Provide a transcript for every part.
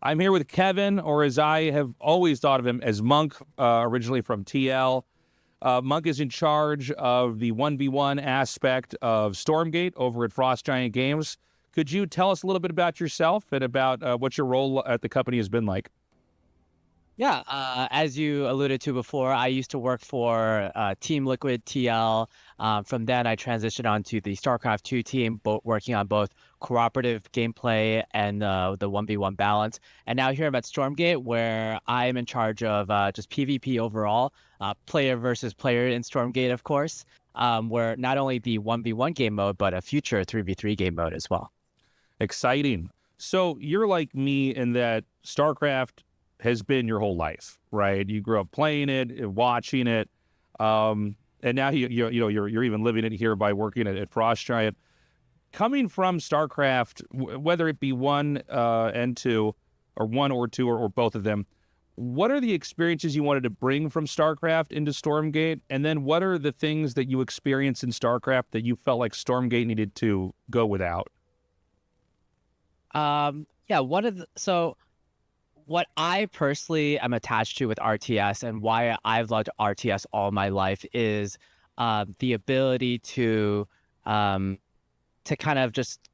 I'm here with Kevin, or as I have always thought of him, as Monk, originally from TL. Monk is in charge of the 1v1 aspect of Stormgate over at Frost Giant Games. Could you tell us a little bit about yourself and about what your role at the company has been like? Yeah, as you alluded to before, I used to work for Team Liquid TL. From then, I transitioned onto the StarCraft 2 team, working on both cooperative gameplay and the 1v1 balance. And now here I'm at Stormgate, where I am in charge of just PvP overall, player versus player in Stormgate, of course, where not only the 1v1 game mode, but a future 3v3 game mode as well. Exciting. So you're like me in that StarCraft has been your whole life, right? You grew up playing it, watching it, and now you're even living it here by working at Frost Giant. Coming from StarCraft, whether it be one and two, or one or two, or both of them, what are the experiences you wanted to bring from StarCraft into Stormgate? And then what are the things that you experienced in StarCraft that you felt like Stormgate needed to go without? Yeah, what I personally am attached to with RTS and why I've loved RTS all my life is the ability um, to kind of just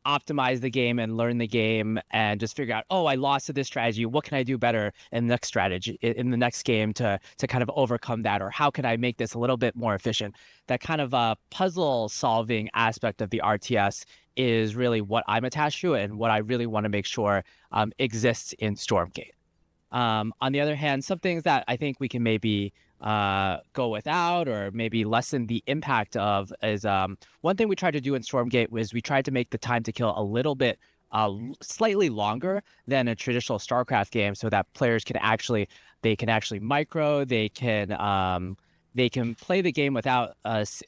optimize the game and learn the game and just figure out, oh, I lost to this strategy. What can I do better in the next strategy in the next game to kind of overcome that, or how can I make this a little bit more efficient? That kind of puzzle solving aspect of the RTS is really what I'm attached to and what I really want to make sure exists in Stormgate. On the other hand, some things that I think we can maybe go without or maybe lessen the impact of is one thing we tried to do in Stormgate was we tried to make the time to kill a little bit slightly longer than a traditional StarCraft game, so that players can actually micro, they can play the game without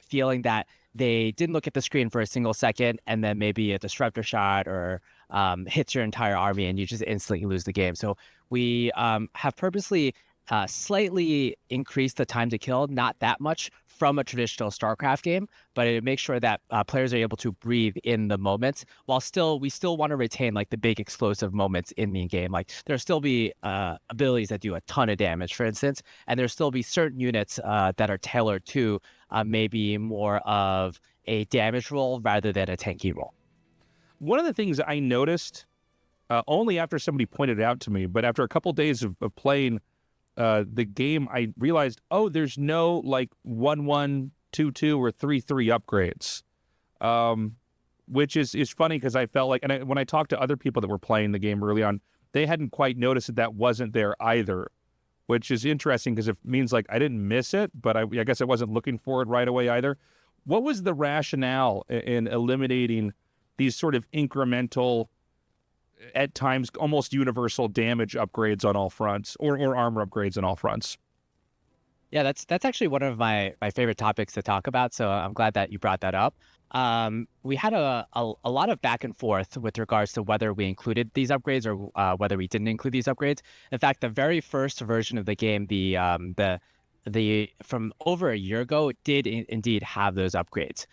feeling that they didn't look at the screen for a single second and then maybe a disruptor shot or hits your entire army and you just instantly lose the game. So we have purposely slightly increased the time to kill, not that much from a traditional StarCraft game, but it makes sure that players are able to breathe in the moments while we still want to retain like the big explosive moments in the game. Like there'll still be abilities that do a ton of damage, for instance, and there'll still be certain units that are tailored to maybe more of a damage role rather than a tanky role. One of the things I noticed only after somebody pointed it out to me, but after a couple days of playing the game, I realized, oh, there's no like 1-1, 2-2, or 3-3 upgrades, which is funny because I felt like, and when I talked to other people that were playing the game early on, they hadn't quite noticed that wasn't there either, which is interesting because it means like I didn't miss it, but I guess I wasn't looking for it right away either. What was the rationale in eliminating these sort of incremental, at times almost universal damage upgrades on all fronts, or armor upgrades on all fronts? Yeah, that's actually one of my favorite topics to talk about. So I'm glad that you brought that up. We had a lot of back and forth with regards to whether we included these upgrades or whether we didn't include these upgrades. In fact, the very first version of the game, the from over a year ago, did indeed have those upgrades.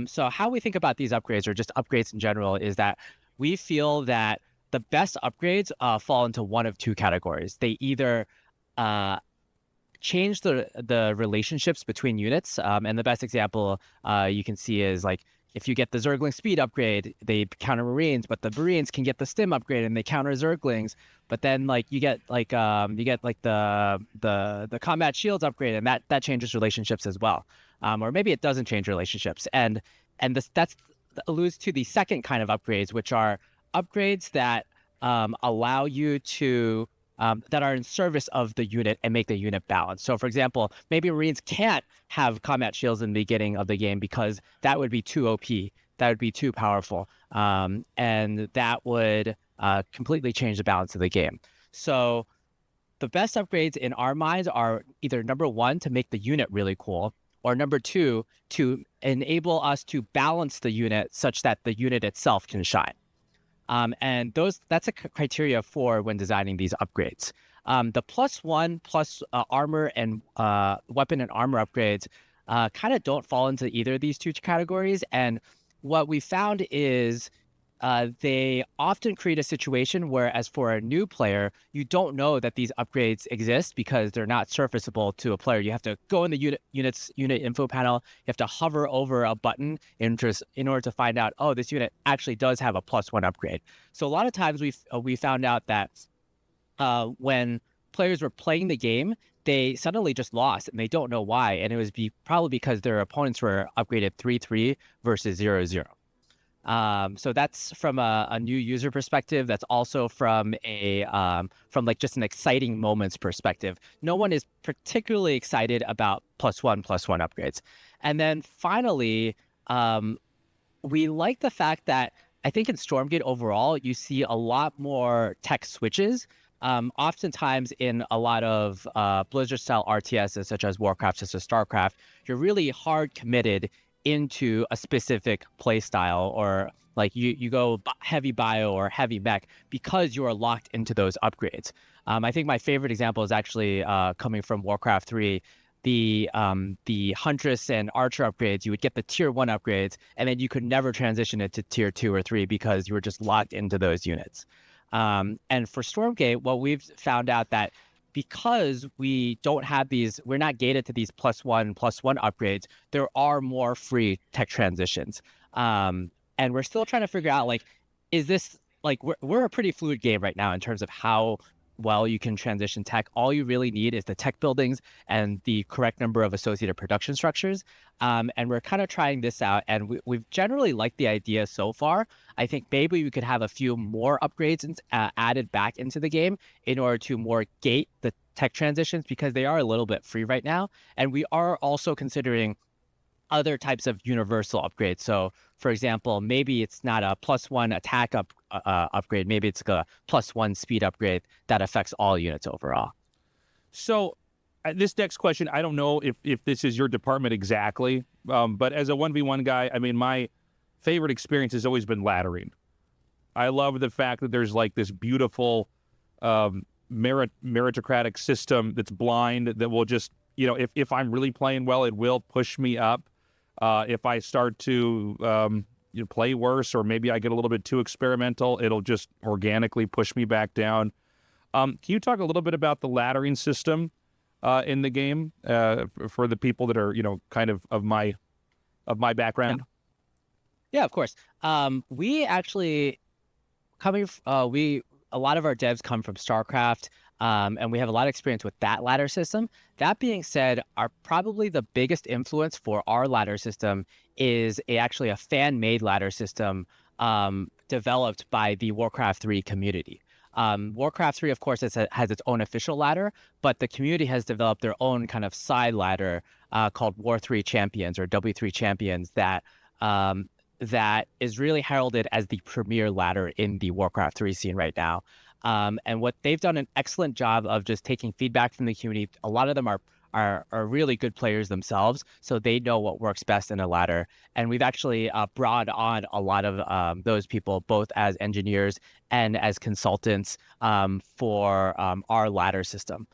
So how we think about these upgrades, or just upgrades in general, is that we feel that the best upgrades fall into one of two categories. They either change the relationships between units, and the best example you can see is like if you get the Zergling speed upgrade, they counter Marines, but the Marines can get the stim upgrade and they counter Zerglings. But then like you get like the combat shields upgrade, and that changes relationships as well. Or maybe it doesn't change relationships. And that alludes to the second kind of upgrades, which are upgrades that allow you to that are in service of the unit and make the unit balanced. So, for example, maybe Marines can't have combat shields in the beginning of the game because that would be too OP. That would be too powerful, and that would completely change the balance of the game. So, the best upgrades in our minds are either number one, to make the unit really cool, or number two, to enable us to balance the unit such that the unit itself can shine. And that's a criteria for when designing these upgrades. The +1 plus armor and weapon and armor upgrades kind of don't fall into either of these two categories. And what we found is they often create a situation where, as for a new player, you don't know that these upgrades exist because they're not surfaceable to a player. You have to go in the unit info panel. You have to hover over a button in order to find out, oh, this unit actually does have a +1 upgrade. So a lot of times we found out that when players were playing the game, they suddenly just lost and they don't know why. And it was probably because their opponents were upgraded 3-3 versus 0-0. So that's from a new user perspective. That's also from like just an exciting moments perspective. No one is particularly excited about +1 upgrades. And then finally, we like the fact that I think in Stormgate overall, you see a lot more tech switches. Oftentimes in a lot of Blizzard-style RTSs, such as Warcraft, such as StarCraft, you're really hard committed into a specific play style, or like you go heavy bio or heavy mech because you are locked into those upgrades. I think my favorite example is actually coming from Warcraft 3. The Huntress and Archer upgrades, you would get the tier 1 upgrades, and then you could never transition it to tier 2 or 3 because you were just locked into those units. And for Stormgate, well, we've found out that because we don't have these, we're not gated to these +1 upgrades, there are more free tech transitions. And we're still trying to figure out, like, is this, like, we're a pretty fluid game right now in terms of how well you can transition tech. All you really need is the tech buildings and the correct number of associated production structures. And we're kind of trying this out, and we've generally liked the idea so far. I think maybe we could have a few more upgrades added back into the game in order to more gate the tech transitions, because they are a little bit free right now. And we are also considering other types of universal upgrades. So, for example, maybe it's not a +1 attack upgrade. Maybe it's like a +1 speed upgrade that affects all units overall. So this next question, I don't know if this is your department exactly, but as a 1v1 guy, I mean, my favorite experience has always been laddering. I love the fact that there's like this beautiful meritocratic system that's blind that will just, if I'm really playing well, it will push me up. If I start to play worse, or maybe I get a little bit too experimental, it'll just organically push me back down. Can you talk a little bit about the laddering system in the game for the people that are, kind of my background? Yeah, of course. We actually a lot of our devs come from StarCraft, and we have a lot of experience with that ladder system. That being said, probably the biggest influence for our ladder system is actually a fan-made ladder system developed by the Warcraft 3 community. Warcraft 3, of course, has its own official ladder, but the community has developed their own kind of side ladder called War 3 Champions, or W3 Champions, that is really heralded as the premier ladder in the Warcraft 3 scene right now. And what they've done an excellent job of just taking feedback from the community. A lot of them are really good players themselves, so they know what works best in a ladder. And we've actually brought on a lot of those people, both as engineers and as consultants for our ladder system.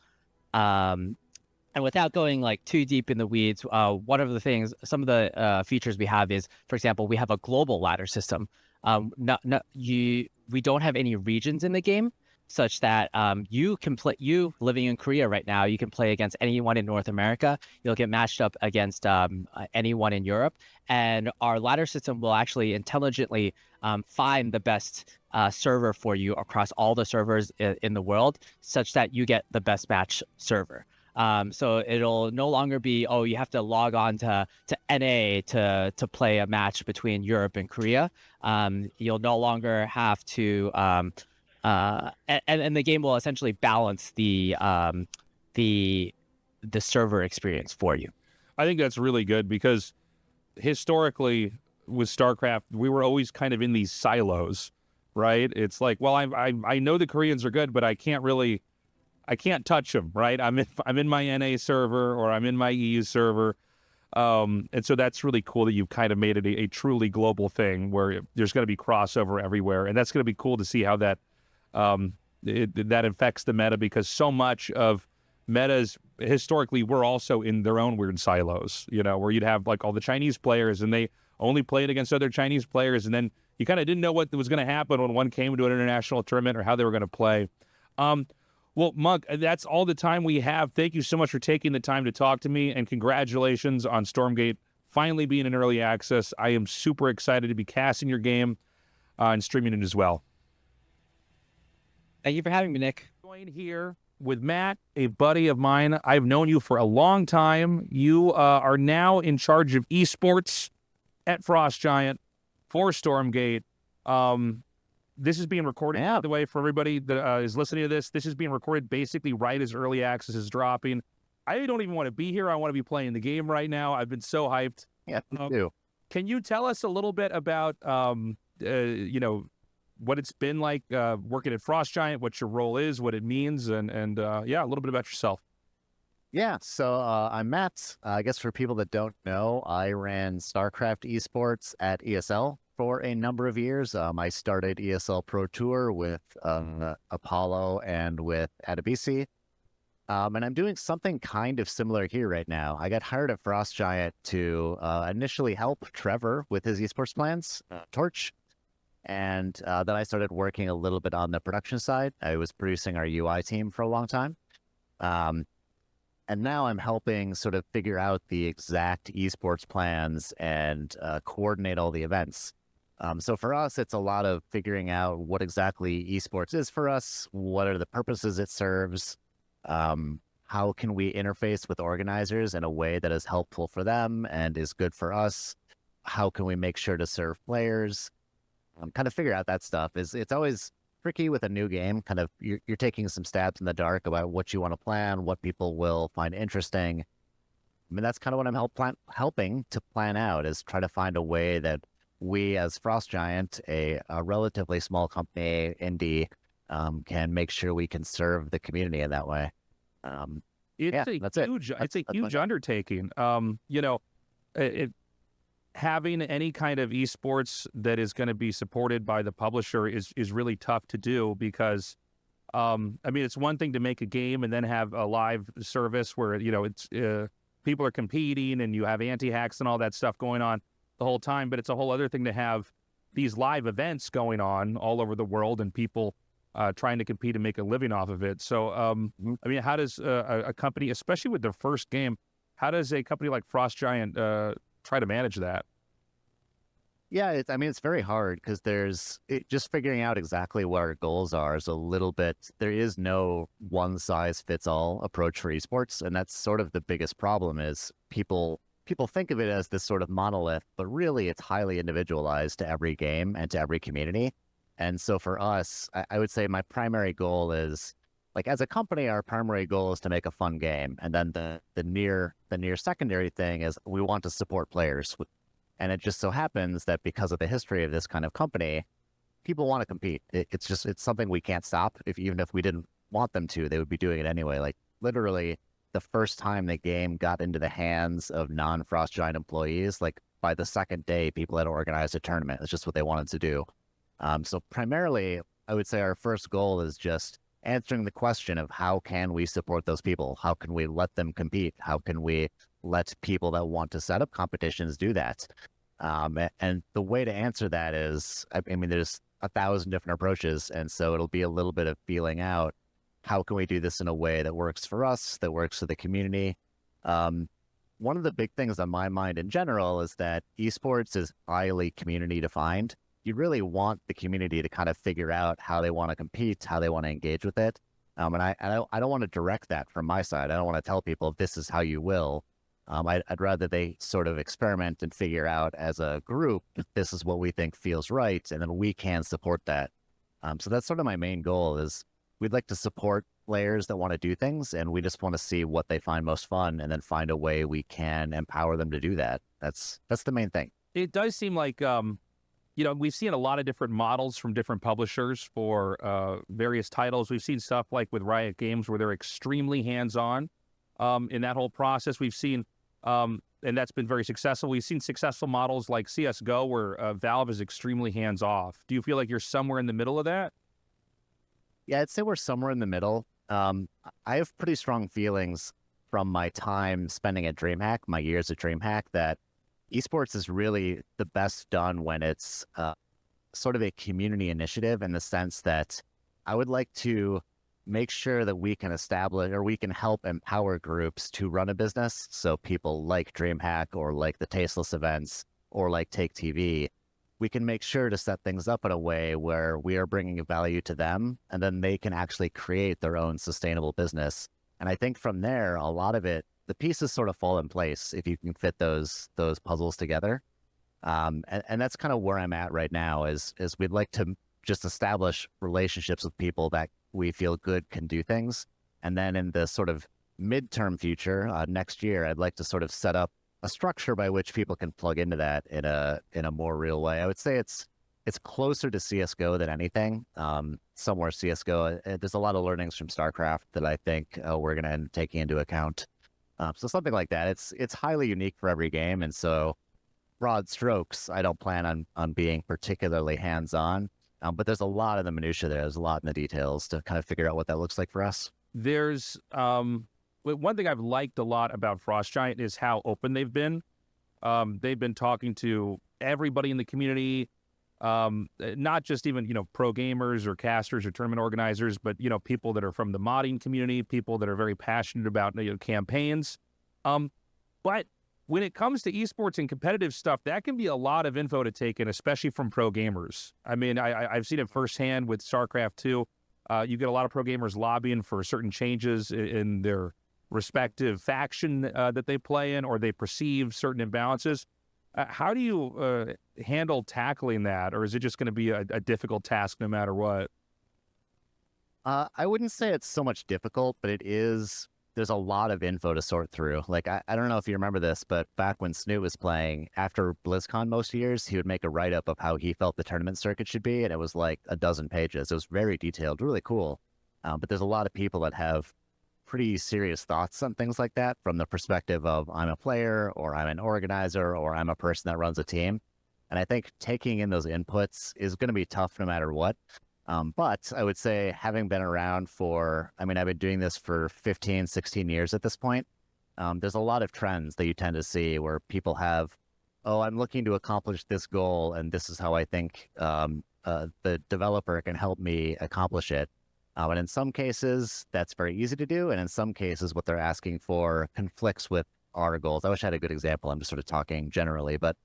And without going like too deep in the weeds, one of the things, some of the features we have is, for example, we have a global ladder system. We don't have any regions in the game, such that you can play. You living in Korea right now, you can play against anyone in North America. You'll get matched up against anyone in Europe, and our ladder system will actually intelligently find the best server for you across all the servers in the world, such that you get the best match server. So it'll no longer be, oh, you have to log on to NA to play a match between Europe and Korea. You'll no longer have to, and the game will essentially balance the server experience for you. I think that's really good, because historically with StarCraft, we were always kind of in these silos, right? It's like, well, I know the Koreans are good, but I can't touch them, right? I'm in my NA server, or I'm in my EU server. And so that's really cool that you've kind of made it a truly global thing where there's going to be crossover everywhere. And that's going to be cool to see how that that affects the meta, because so much of metas historically were also in their own weird silos, where you'd have like all the Chinese players and they only played against other Chinese players. And then you kind of didn't know what was going to happen when one came to an international tournament or how they were going to play. Well, Monk, that's all the time we have. Thank you so much for taking the time to talk to me, and congratulations on Stormgate finally being in early access. I am super excited to be casting your game and streaming it as well. Thank you for having me, Nick. Join here with Matt, a buddy of mine. I've known you for a long time. You are now in charge of esports at Frost Giant for Stormgate. This is being recorded, by the way, for everybody that is listening to this. This is being recorded basically right as early access is dropping. I don't even want to be here. I want to be playing the game right now. I've been so hyped. Yeah, me too. Can you tell us a little bit about, what it's been like working at Frost Giant, what your role is, what it means, and a little bit about yourself. Yeah, so I'm Matt. I guess for people that don't know, I ran StarCraft esports at ESL for a number of years. I started ESL Pro Tour with Apollo and with Adebisi. And I'm doing something kind of similar here right now. I got hired at Frost Giant to initially help Trevor with his esports plans, Torch. And then I started working a little bit on the production side. I was producing our UI team for a long time. And now I'm helping sort of figure out the exact esports plans and coordinate all the events. So for us, it's a lot of figuring out what exactly esports is for us, what are the purposes it serves, how can we interface with organizers in a way that is helpful for them and is good for us, how can we make sure to serve players, kind of figure out that stuff. It's always tricky with a new game. Kind of you're taking some stabs in the dark about what you want to plan, what people will find interesting. I mean, that's kind of what I'm helping to plan out, is try to find a way that we as Frost Giant, a relatively small company, indie, can make sure we can serve the community in that way. It's a huge undertaking. Having any kind of esports that is going to be supported by the publisher is really tough to do because, it's one thing to make a game and then have a live service where, it's people are competing and you have anti-hacks and all that stuff going on the whole time. But it's a whole other thing to have these live events going on all over the world and people trying to compete and make a living off of it. So, how does a company, especially with their first game, how does a company like Frost Giant try to manage that? Yeah, it's very hard because just figuring out exactly what our goals are is a little bit, there is no one size fits all approach for esports. And that's sort of the biggest problem is people think of it as this sort of monolith, but really it's highly individualized to every game and to every community. And so for us, I would say my primary goal is, like, as a company, our primary goal is to make a fun game. And then the near secondary thing is we want to support players. And it just so happens that because of the history of this kind of company, people want to compete. It's something we can't stop. Even if we didn't want them to, they would be doing it anyway. Like, literally, the first time the game got into the hands of non-Frost Giant employees, like, by the second day, people had organized a tournament. It's just what they wanted to do. So primarily, I would say our first goal is just answering the question of how can we support those people? How can we let them compete? How can we let people that want to set up competitions do that? And the way to answer that is, there's 1,000 different approaches. And so it'll be a little bit of feeling out, how can we do this in a way that works for us, that works for the community? One of the big things on my mind in general is that esports is highly community defined. You really want the community to kind of figure out how they want to compete, how they want to engage with it. And I don't want to direct that from my side. I don't want to tell people this is how you will. I'd rather they sort of experiment and figure out as a group, this is what we think feels right, and then we can support that. So that's sort of my main goal is we'd like to support players that want to do things, and we just want to see what they find most fun and then find a way we can empower them to do that. That's the main thing. It does seem like, we've seen a lot of different models from different publishers for various titles. We've seen stuff like with Riot Games where they're extremely hands-on in that whole process. We've seen, and that's been very successful. We've seen successful models like CSGO where Valve is extremely hands-off. Do you feel like you're somewhere in the middle of that? Yeah, I'd say we're somewhere in the middle. I have pretty strong feelings from my time spending at DreamHack, my years at DreamHack, that esports is really the best done when it's sort of a community initiative in the sense that I would like to make sure that we can establish or we can help empower groups to run a business. So people like DreamHack or like the Tasteless events or like Take TV, we can make sure to set things up in a way where we are bringing value to them and then they can actually create their own sustainable business. And I think from there, a lot of it, the pieces sort of fall in place if you can fit those puzzles together. And that's kind of where I'm at right now is we'd like to just establish relationships with people that we feel good can do things. And then in the sort of midterm future, next year, I'd like to sort of set up a structure by which people can plug into that in a more real way. I would say it's closer to CSGO than anything. Somewhere CSGO, there's a lot of learnings from StarCraft that I think we're going to end up taking into account. So something like that. It's highly unique for every game. And so broad strokes, I don't plan on being particularly hands-on. But there's a lot of the minutia there. There's a lot in the details to kind of figure out what that looks like for us. There's one thing I've liked a lot about Frost Giant is how open they've been. They've been talking to everybody in the community, not just even, pro gamers or casters or tournament organizers, but, people that are from the modding community, people that are very passionate about campaigns. But when it comes to esports and competitive stuff, that can be a lot of info to take in, especially from pro gamers. I mean, I've seen it firsthand with StarCraft 2. You get a lot of pro gamers lobbying for certain changes in their respective faction that they play in, or they perceive certain imbalances. How do you handle tackling that, or is it just going to be a difficult task no matter what? I wouldn't say it's so much difficult, but there's a lot of info to sort through. Like, I don't know if you remember this, but back when Snoot was playing, after BlizzCon most years, he would make a write-up of how he felt the tournament circuit should be, and it was like a dozen pages. It was very detailed, really cool. But there's a lot of people that have pretty serious thoughts on things like that from the perspective of I'm a player, or I'm an organizer, or I'm a person that runs a team. And I think taking in those inputs is going to be tough no matter what. But I would say having been around I've been doing this for 15, 16 years at this point. There's a lot of trends that you tend to see where people have, I'm looking to accomplish this goal, and this is how I think the developer can help me accomplish it. And in some cases, that's very easy to do. And in some cases, what they're asking for conflicts with our goals. I wish I had a good example. I'm just sort of talking generally. But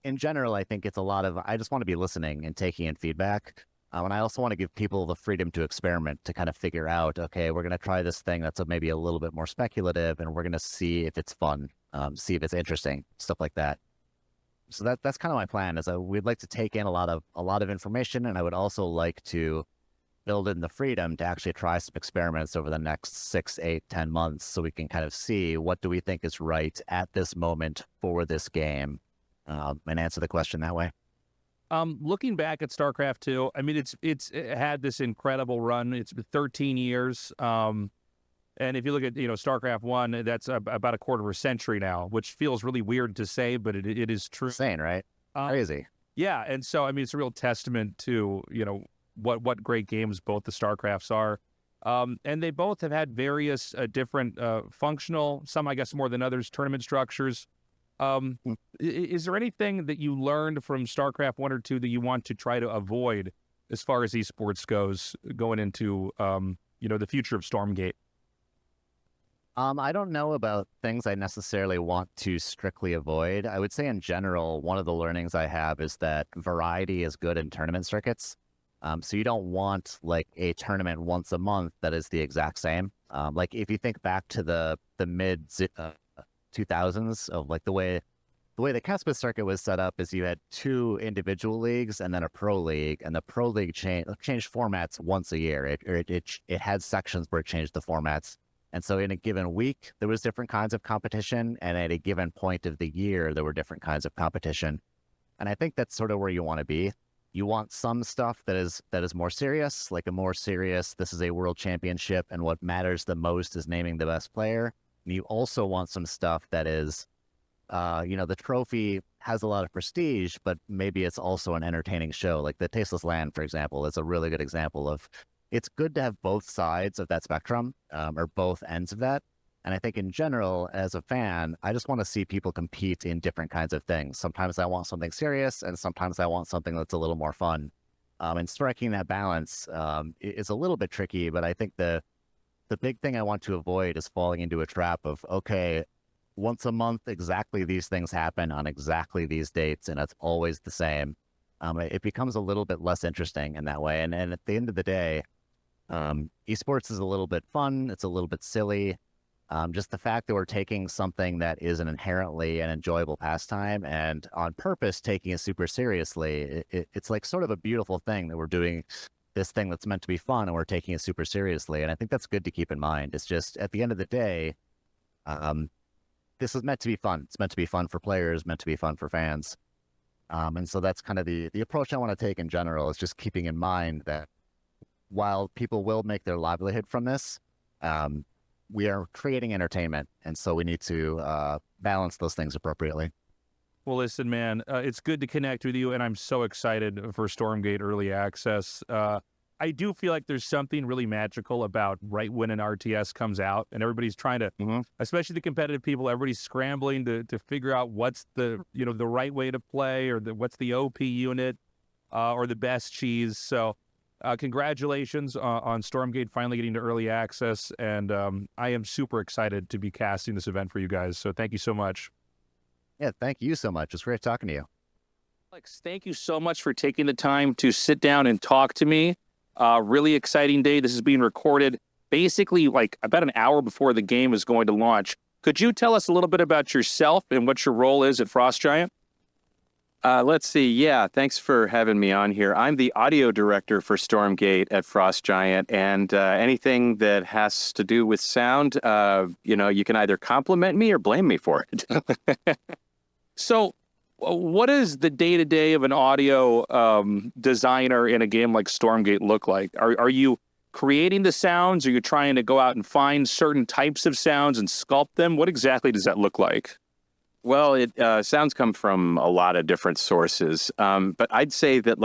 in general, I think it's a lot of, I just want to be listening and taking in feedback. And I also want to give people the freedom to experiment, to kind of figure out, okay, we're going to try this thing that's maybe a little bit more speculative, and we're going to see if it's fun, see if it's interesting, stuff like that. So that's kind of my plan, is we'd like to take in a lot of information, and I would also like to build in the freedom to actually try some experiments over the next 6, 8, 10 months, so we can kind of see what do we think is right at this moment for this game, and answer the question that way. Looking back at StarCraft 2, I mean, it's had this incredible run. It's been 13 years. And if you look at, StarCraft 1, that's about a quarter of a century now, which feels really weird to say, but it is true. Insane, right? Crazy. Yeah. And so, I mean, it's a real testament to, what great games both the StarCrafts are. And they both have had various different functional, some, I guess, more than others, tournament structures. Is there anything that you learned from StarCraft 1 or 2 that you want to try to avoid as far as esports goes going into, the future of Stormgate? I don't know about things I necessarily want to strictly avoid. I would say in general, one of the learnings I have is that variety is good in tournament circuits. So you don't want like a tournament once a month that is the exact same. Like if you think back to the mid 2000s of like the way the Caspis circuit was set up is you had 2 individual leagues and then a pro league, and the pro league changed formats once a year. It had sections where it changed the formats. And so in a given week, there was different kinds of competition, and at a given point of the year, there were different kinds of competition. And I think that's sort of where you want to be. You want some stuff that is more serious, like a more serious, this is a world championship, and what matters the most is naming the best player. And you also want some stuff that is, the trophy has a lot of prestige, but maybe it's also an entertaining show. Like the Tasteless Land, for example, is a really good example of, it's good to have both sides of that spectrum, or both ends of that. And I think in general, as a fan, I just want to see people compete in different kinds of things. Sometimes I want something serious, and sometimes I want something that's a little more fun. And striking that balance is a little bit tricky, but I think the big thing I want to avoid is falling into a trap of, okay, once a month, exactly these things happen on exactly these dates, and it's always the same. It becomes a little bit less interesting in that way. And at the end of the day, esports is a little bit fun. It's a little bit silly. Just the fact that we're taking something that is an inherently an enjoyable pastime and on purpose taking it super seriously, it's like sort of a beautiful thing that we're doing this thing that's meant to be fun and we're taking it super seriously. And I think that's good to keep in mind. It's just at the end of the day, this is meant to be fun. It's meant to be fun for players, meant to be fun for fans. And so that's kind of the approach I want to take in general, is just keeping in mind that while people will make their livelihood from this, we are creating entertainment. And so we need to balance those things appropriately. Well, listen, man, it's good to connect with you, and I'm so excited for Stormgate Early Access. I do feel like there's something really magical about right when an RTS comes out, and everybody's trying to, especially the competitive people, everybody's scrambling to figure out what's the right way to play, or what's the OP unit, or the best cheese. So congratulations on Stormgate finally getting to early access, and I am super excited to be casting this event for you guys. So thank you so much. Yeah, thank you so much. It's great talking to you. Alex, thank you so much for taking the time to sit down and talk to me. Really exciting day. This is being recorded basically like about an hour before the game is going to launch. Could you tell us a little bit about yourself and what your role is at Frost Giant? Let's see. Yeah, thanks for having me on here. I'm the audio director for Stormgate at Frost Giant, and anything that has to do with sound, you can either compliment me or blame me for it. So what does the day-to-day of an audio designer in a game like Stormgate look like? Are you creating the sounds? Are you trying to go out and find certain types of sounds and sculpt them? What exactly does that look like? Well, sounds come from a lot of different sources, but I'd say that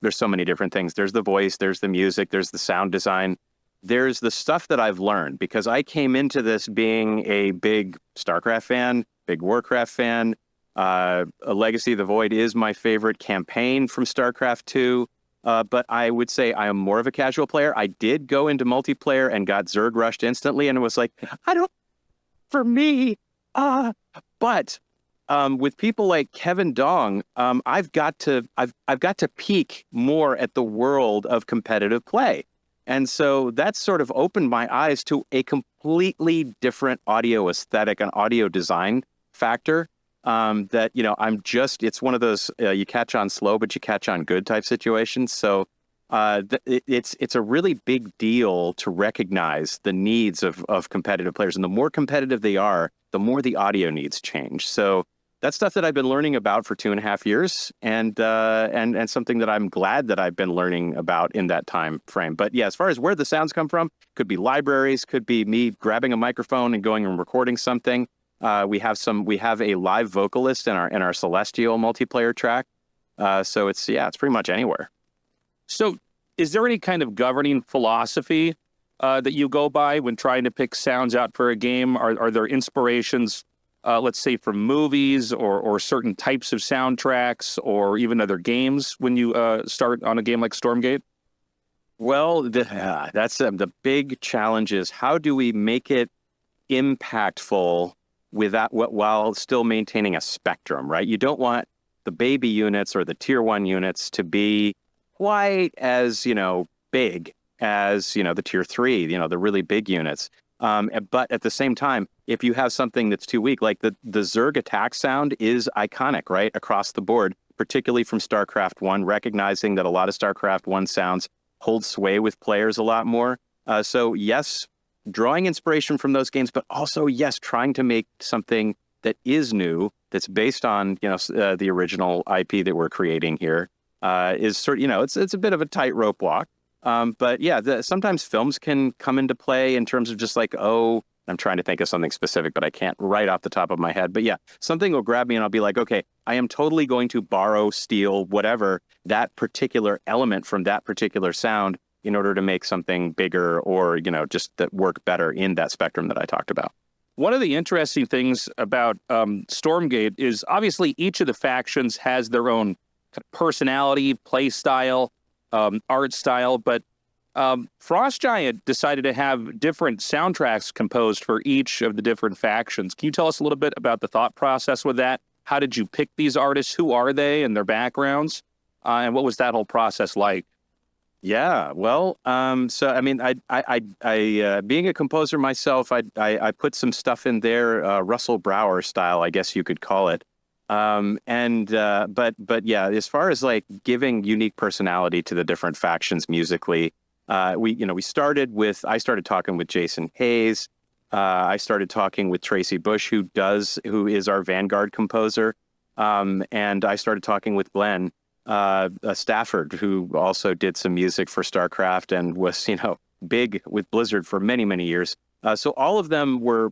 there's so many different things. There's the voice, there's the music, there's the sound design, there's the stuff that I've learned, because I came into this being a big StarCraft fan, big Warcraft fan. A Legacy of the Void is my favorite campaign from StarCraft 2, but I would say I am more of a casual player. I did go into multiplayer and got Zerg rushed instantly, and it was like, for me. But with people like Kevin Dong, I've got to peek more at the world of competitive play. And so that's sort of opened my eyes to a completely different audio aesthetic and audio design factor that, it's one of those you catch on slow, but you catch on good type situations. So it's a really big deal to recognize the needs of competitive players. And the more competitive they are, the more the audio needs change. So that's stuff that I've been learning about for 2.5 years, and something that I'm glad that I've been learning about in that time frame. But yeah, as far as where the sounds come from, could be libraries, could be me grabbing a microphone and going and recording something. We have a live vocalist in our Celestial multiplayer track. So it's pretty much anywhere. So is there any kind of governing philosophy that you go by when trying to pick sounds out for a game? Are there inspirations, let's say, from movies or certain types of soundtracks or even other games when you start on a game like Stormgate? Well, that's the big challenge is how do we make it impactful while still maintaining a spectrum, right? You don't want the baby units or the tier 1 units to be quite as, big as, the tier 3, the really big units. But at the same time, if you have something that's too weak, like the Zerg attack sound is iconic, right? Across the board, particularly from StarCraft 1, recognizing that a lot of StarCraft 1 sounds hold sway with players a lot more. So yes, drawing inspiration from those games, but also, yes, trying to make something that is new, that's based on, the original IP that we're creating here, is sort of, it's a bit of a tightrope walk. But yeah, sometimes films can come into play in terms of just like, I'm trying to think of something specific, but I can't right off the top of my head. But yeah, something will grab me and I'll be like, okay, I am totally going to borrow, steal, whatever, that particular element from that particular sound in order to make something bigger or, just that work better in that spectrum that I talked about. One of the interesting things about Stormgate is obviously each of the factions has their own personality, play style, art style, but Frost Giant decided to have different soundtracks composed for each of the different factions. Can you tell us a little bit about the thought process with that? How did you pick these artists? Who are they and their backgrounds? And what was that whole process like? Yeah, well, so I mean, I being a composer myself, I put some stuff in there, Russell Brower style, I guess you could call it. But yeah, as far as like giving unique personality to the different factions musically, I started talking with Jason Hayes. I started talking with Tracy Bush, who is our Vanguard composer. And I started talking with Glenn Stafford, who also did some music for StarCraft and was, big with Blizzard for many, many years. So all of them were,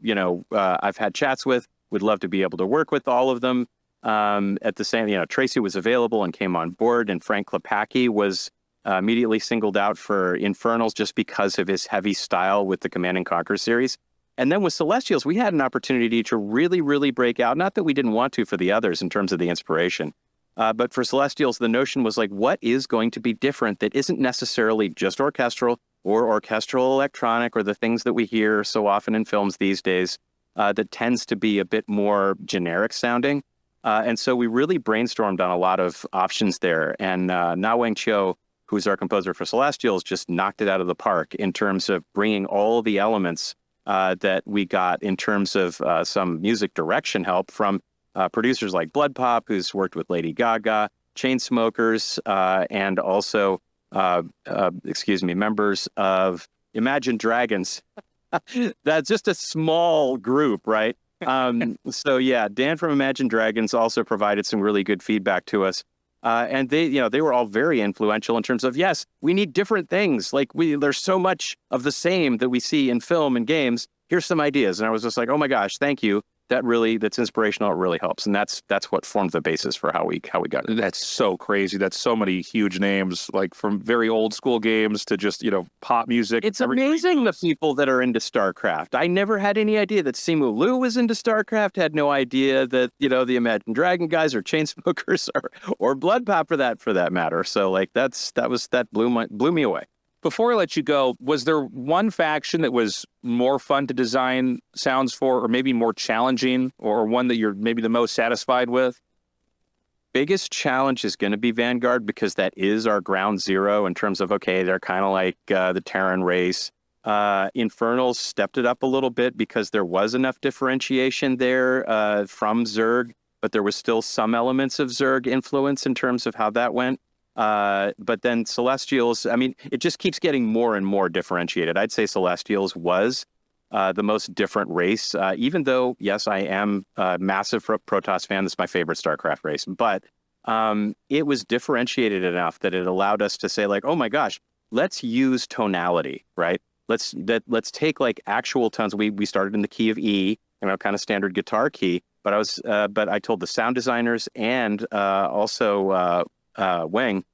I've had chats with, would love to be able to work with all of them. At the same, Tracy was available and came on board, and Frank Klepacki was immediately singled out for Infernals just because of his heavy style with the Command & Conquer series. And then with Celestials, we had an opportunity to really, really break out. Not that we didn't want to for the others in terms of the inspiration, but for Celestials, the notion was like, what is going to be different that isn't necessarily just orchestral or orchestral electronic or the things that we hear so often in films these days that tends to be a bit more generic sounding. And so we really brainstormed on a lot of options there. And Na Wang Chiu, who's our composer for Celestials, just knocked it out of the park in terms of bringing all the elements that we got in terms of some music direction help from producers like Blood Pop, who's worked with Lady Gaga, Chainsmokers, and also, members of Imagine Dragons. That's just a small group, right? So yeah, Dan from Imagine Dragons also provided some really good feedback to us. And they were all very influential in terms of, yes, we need different things. Like there's so much of the same that we see in film and games. Here's some ideas. And I was just like, oh my gosh, thank you. That's inspirational. It really helps. And that's what formed the basis for how we got it. That's so crazy. That's so many huge names, like from very old school games to just, pop music. It's amazing the people that are into StarCraft. I never had any idea that Simu Liu was into StarCraft, had no idea that, the Imagine Dragon guys or Chainsmokers or Blood Pop for that matter. So like that blew me away. Before I let you go, was there one faction that was more fun to design sounds for, or maybe more challenging, or one that you're maybe the most satisfied with? Biggest challenge is going to be Vanguard, because that is our ground zero in terms of, okay, they're kind of like the Terran race. Infernals stepped it up a little bit because there was enough differentiation there from Zerg, but there was still some elements of Zerg influence in terms of how that went. But then Celestials, I mean, it just keeps getting more and more differentiated. I'd say Celestials was the most different race, even though, yes, I am a massive Protoss fan. That's my favorite StarCraft race. But it was differentiated enough that it allowed us to say, like, oh my gosh, let's use tonality, right? Let's take like actual tones. We started in the key of E, kind of standard guitar key. But I told the sound designers and also Wang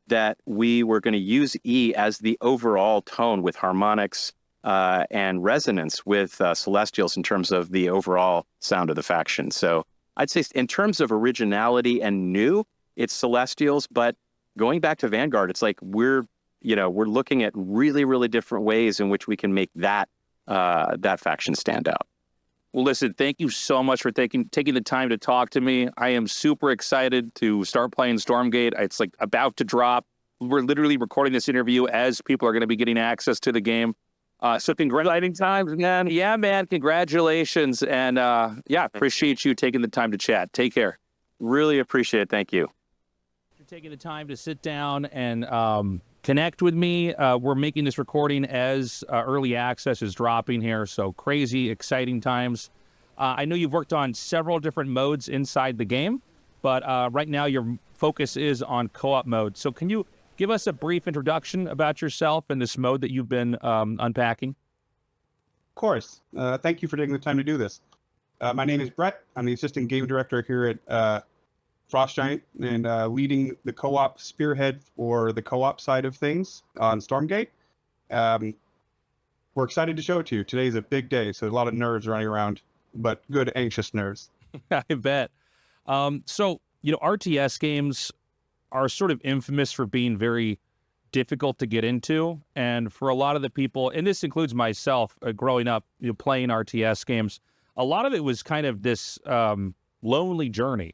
that we were going to use E as the overall tone with harmonics and resonance with Celestials in terms of the overall sound of the faction. So I'd say in terms of originality and new, it's Celestials. But going back to Vanguard, it's like we're looking at really, really different ways in which we can make that faction stand out. Well, listen, thank you so much for taking the time to talk to me. I am super excited to start playing Stormgate. It's like about to drop. We're literally recording this interview as people are going to be getting access to the game. So congratulating times, man. Yeah, man, congratulations. And appreciate you taking the time to chat. Take care. Really appreciate it. Thank you. For taking the time to sit down and connect with me. We're making this recording as early access is dropping here, so crazy, exciting times. I know you've worked on several different modes inside the game, but right now your focus is on co-op mode. So can you give us a brief introduction about yourself and this mode that you've been unpacking? Of course. Thank you for taking the time to do this. My name is Brett. I'm the assistant game director here at Frost Giant and leading the co-op spearhead for the co-op side of things on Stormgate. We're excited to show it to you. Today's a big day, so there's a lot of nerds running around, but good, anxious nerds. I bet. So, RTS games are sort of infamous for being very difficult to get into. And for a lot of the people, and this includes myself, growing up, playing RTS games, a lot of it was kind of this lonely journey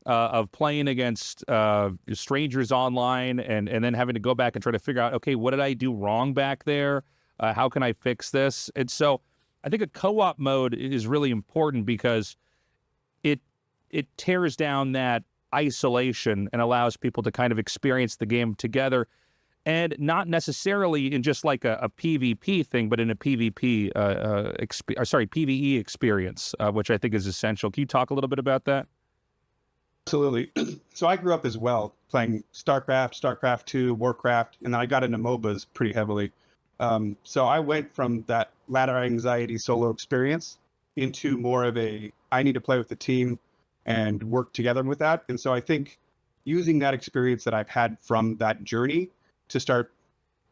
of playing against strangers online and then having to go back and try to figure out, okay, what did I do wrong back there? How can I fix this? And so I think a co-op mode is really important because it tears down that isolation and allows people to kind of experience the game together, and not necessarily in just like a PvP thing, but in a PvP, PvE experience, which I think is essential. Can you talk a little bit about that? Absolutely. So I grew up as well playing StarCraft, StarCraft 2, Warcraft, and then I got into MOBAs pretty heavily. So I went from that ladder anxiety solo experience into more of I need to play with the team and work together with that. And so I think using that experience that I've had from that journey to start,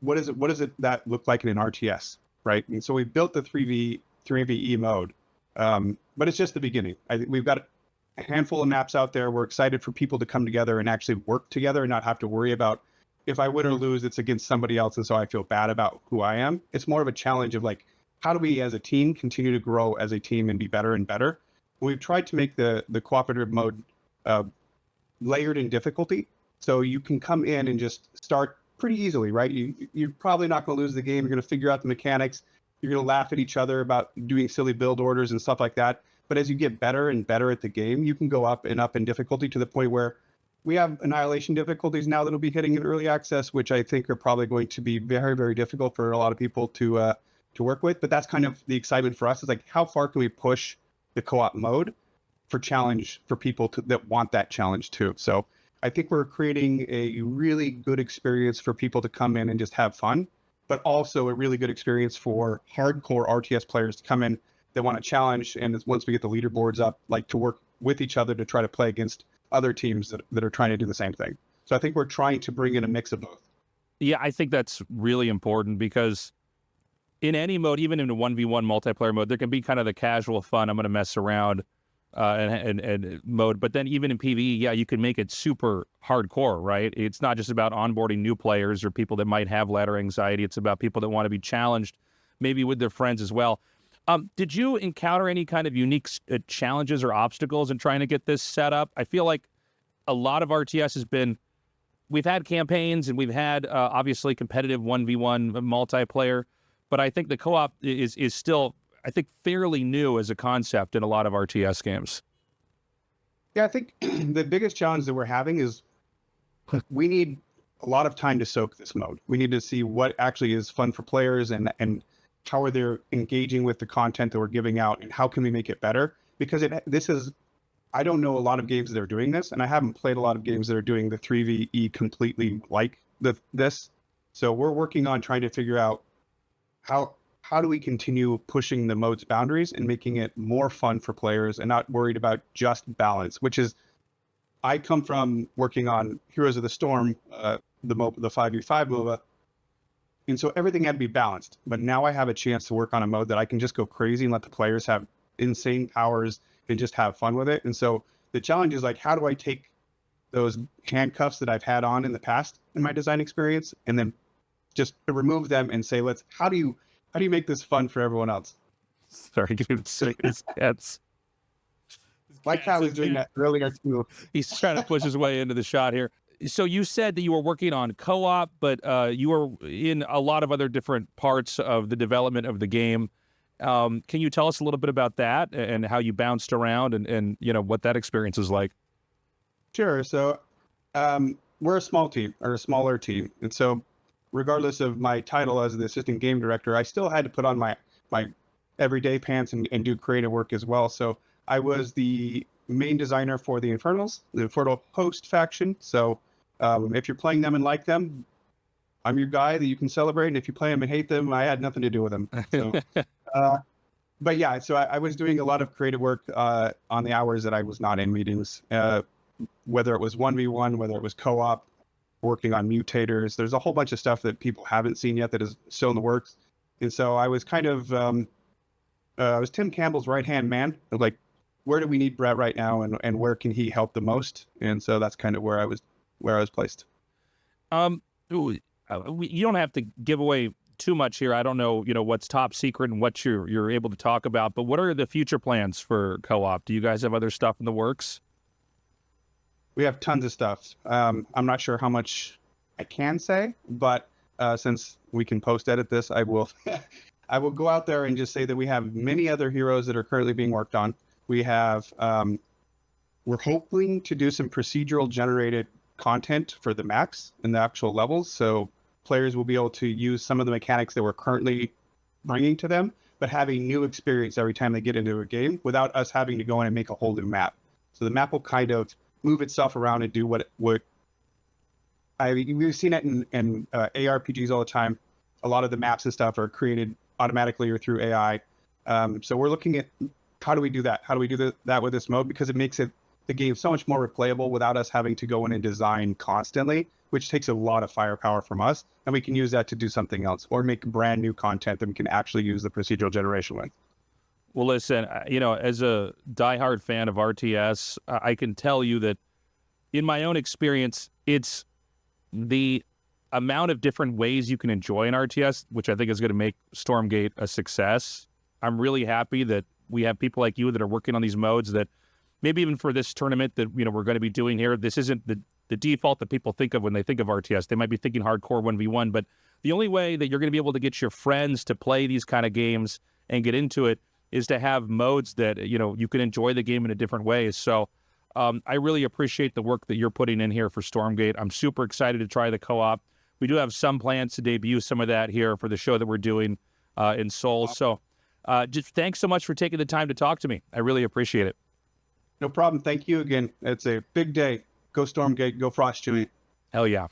what does it that look like in an RTS, right? And so we built the 3VE mode, but it's just the beginning. I think we've got a handful of maps out there. We're excited for people to come together and actually work together and not have to worry about, if I win or lose, it's against somebody else, and so I feel bad about who I am. It's more of a challenge of like, how do we as a team continue to grow as a team and be better and better? We've tried to make the cooperative mode layered in difficulty, so you can come in and just start pretty easily, right? You're probably not going to lose the game. You're going to figure out the mechanics. You're going to laugh at each other about doing silly build orders and stuff like that. But as you get better and better at the game, you can go up and up in difficulty to the point where we have annihilation difficulties now that'll be hitting in early access, which I think are probably going to be very, very difficult for a lot of people to work with. But that's kind of the excitement for us, is like, how far can we push the co-op mode for challenge for people that want that challenge too. So I think we're creating a really good experience for people to come in and just have fun, but also a really good experience for hardcore RTS players to come in that want to challenge. And once we get the leaderboards up, like to work with each other to try to play against other teams that are trying to do the same thing. So I think we're trying to bring in a mix of both. Yeah, I think that's really important because in any mode, even in a 1v1 multiplayer mode, there can be kind of the casual fun, I'm going to mess around and mode. But then even in PvE, yeah, you can make it super hardcore, right? It's not just about onboarding new players or people that might have ladder anxiety. It's about people that want to be challenged, maybe with their friends as well. Did you encounter any kind of unique challenges or obstacles in trying to get this set up? I feel like a lot of RTS has been, we've had campaigns and we've had obviously competitive 1v1 multiplayer, but I think the co-op is still, I think, fairly new as a concept in a lot of RTS games. Yeah, I think the biggest challenge that we're having is we need a lot of time to soak this mode. We need to see what actually is fun for players and how are they engaging with the content that we're giving out, and how can we make it better? Because I don't know a lot of games that are doing this, and I haven't played a lot of games that are doing the 3VE completely like this. So we're working on trying to figure out how do we continue pushing the mode's boundaries and making it more fun for players and not worried about just balance, which is, I come from working on Heroes of the Storm, the 5v5 MOBA, and so everything had to be balanced. But now I have a chance to work on a mode that I can just go crazy and let the players have insane powers and just have fun with it. And so the challenge is like, how do I take those handcuffs that I've had on in the past in my design experience and then just remove them and say, how do you make this fun for everyone else? Sorry, his cats. Like how he's doing that earlier too. He's trying to push his way into the shot here. So you said that you were working on co-op, but you were in a lot of other different parts of the development of the game. Can you tell us a little bit about that and how you bounced around and what that experience is like? Sure. So we're a small team, or a smaller team. And so regardless of my title as the assistant game director, I still had to put on my everyday pants and do creative work as well. So I was the main designer for the Infernals, the Infernal host faction. So if you're playing them and like them, I'm your guy that you can celebrate. And if you play them and hate them, I had nothing to do with them. So, but yeah, so I was doing a lot of creative work on the hours that I was not in meetings. whether it was 1v1, whether it was co-op, working on mutators. There's a whole bunch of stuff that people haven't seen yet that is still in the works. And so I was kind of, I was Tim Campbell's right-hand man. Like, where do we need Brett right now, and where can he help the most? And so that's kind of where I was placed. You don't have to give away too much here. I don't know, what's top secret and what you're able to talk about, but what are the future plans for co-op? Do you guys have other stuff in the works? We have tons of stuff. I'm not sure how much I can say, but since we can post-edit this, I will I will go out there and just say that we have many other heroes that are currently being worked on. We have, we're hoping to do some procedural generated content for the maps and the actual levels. So players will be able to use some of the mechanics that we're currently bringing to them, but having new experience every time they get into a game without us having to go in and make a whole new map. So the map will kind of move itself around and do what we've seen it in ARPGs all the time. A lot of the maps and stuff are created automatically or through AI. So we're looking at how do we do that? How do we do that with this mode? Because it makes the game so much more replayable without us having to go in and design constantly, which takes a lot of firepower from us. And we can use that to do something else or make brand new content that we can actually use the procedural generation with. Well, listen, as a diehard fan of RTS, I can tell you that in my own experience, it's the amount of different ways you can enjoy an RTS, which I think is going to make Stormgate a success. I'm really happy that we have people like you that are working on these modes that maybe even for this tournament that, we're going to be doing here, this isn't the default that people think of when they think of RTS. They might be thinking hardcore 1v1, but the only way that you're going to be able to get your friends to play these kind of games and get into it is to have modes that, you can enjoy the game in a different ways. So I really appreciate the work that you're putting in here for Stormgate. I'm super excited to try the co-op. We do have some plans to debut some of that here for the show that we're doing in Seoul. So just thanks so much for taking the time to talk to me. I really appreciate it. No problem. Thank you again. It's a big day. Go Stormgate. Go Frost Chewy. Hell yeah.